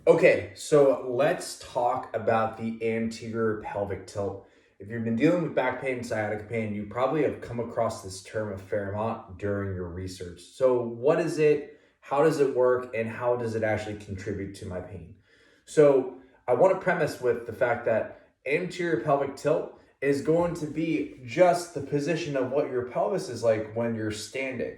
Okay, so let's talk about the anterior pelvic tilt. If you've been dealing with back pain and sciatica pain, you probably have come across this term a fair amount during your research. So, what is it? How does it work? And how does it actually contribute to my pain? So, I want to premise with the fact that anterior pelvic tilt is going to be just the position of what your pelvis is like when you're standing.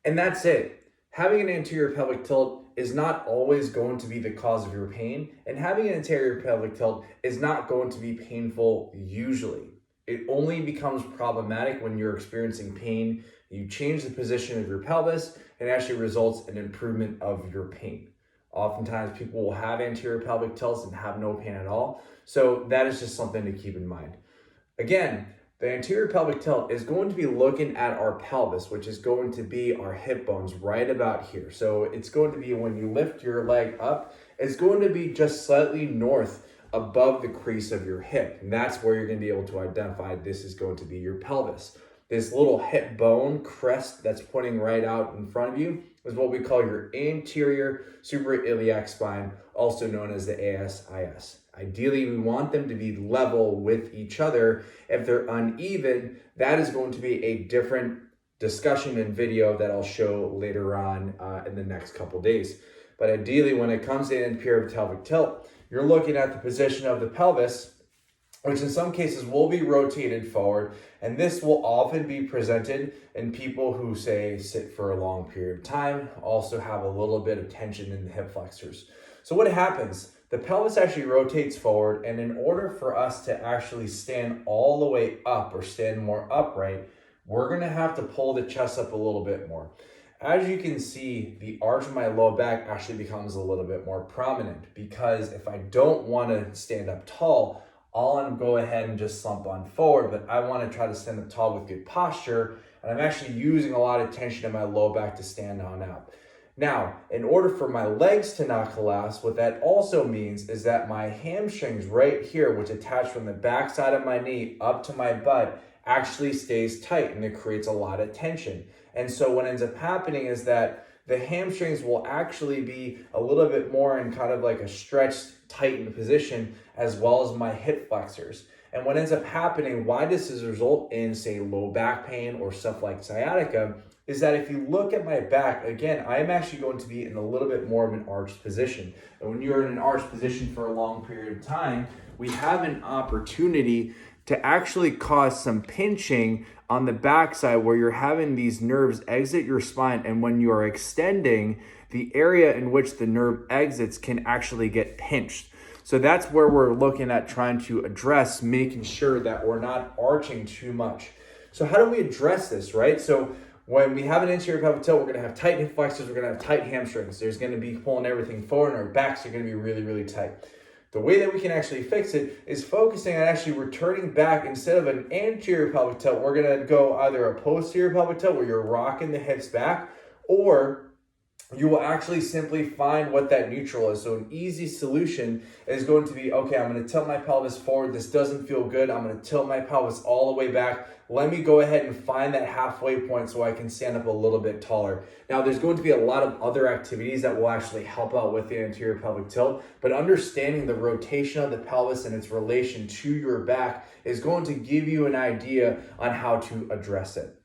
And that's it. Having an anterior pelvic tilt is not always going to be the cause of your pain, and having an anterior pelvic tilt is not going to be painful usually. It only becomes problematic when you're experiencing pain. You change the position of your pelvis, and it actually results in improvement of your pain. Oftentimes, people will have anterior pelvic tilts and have no pain at all. So, that is just something to keep in mind. Again, the anterior pelvic tilt is going to be looking at our pelvis, which is going to be our hip bones right about here. So it's going to be when you lift your leg up, it's going to be just slightly north above the crease of your hip. And that's where you're going to be able to identify this is going to be your pelvis. This little hip bone crest that's pointing right out in front of you is what we call your anterior suprailiac spine, also known as the ASIS. Ideally, we want them to be level with each other. If they're uneven, that is going to be a different discussion and video that I'll show later on in the next couple days. But ideally, when it comes to anterior pelvic tilt, you're looking at the position of the pelvis, which in some cases will be rotated forward. And this will often be presented in people who say sit for a long period of time, also have a little bit of tension in the hip flexors. So what happens? The pelvis actually rotates forward, and in order for us to actually stand all the way up or stand more upright, we're gonna have to pull the chest up a little bit more. As you can see, the arch of my low back actually becomes a little bit more prominent because if I don't wanna stand up tall, I'll go ahead and just slump on forward, but I wanna try to stand up tall with good posture, and I'm actually using a lot of tension in my low back to stand on up. Now, in order for my legs to not collapse, what that also means is that my hamstrings right here, which attach from the back side of my knee up to my butt, actually stays tight and it creates a lot of tension. And so what ends up happening is that the hamstrings will actually be a little bit more in kind of like a stretched, tightened position, as well as my hip flexors. And what ends up happening, why this is result in, say, low back pain or stuff like sciatica, is that if you look at my back, again, I am actually going to be in a little bit more of an arched position. And when you're in an arched position for a long period of time, we have an opportunity to actually cause some pinching on the backside where you're having these nerves exit your spine. And when you are extending, the area in which the nerve exits can actually get pinched. So that's where we're looking at trying to address, making sure that we're not arching too much. So how do we address this, right? So when we have an anterior pelvic tilt, we're going to have tight hip flexors, we're going to have tight hamstrings. There's going to be pulling everything forward, and our backs are going to be really, really tight. The way that we can actually fix it is focusing on actually returning back. Instead of an anterior pelvic tilt, we're going to go either a posterior pelvic tilt where you're rocking the hips back, or you will actually simply find what that neutral is. So an easy solution is going to be, okay, I'm going to tilt my pelvis forward. This doesn't feel good. I'm going to tilt my pelvis all the way back. Let me go ahead and find that halfway point so I can stand up a little bit taller. Now, there's going to be a lot of other activities that will actually help out with the anterior pelvic tilt, but understanding the rotation of the pelvis and its relation to your back is going to give you an idea on how to address it.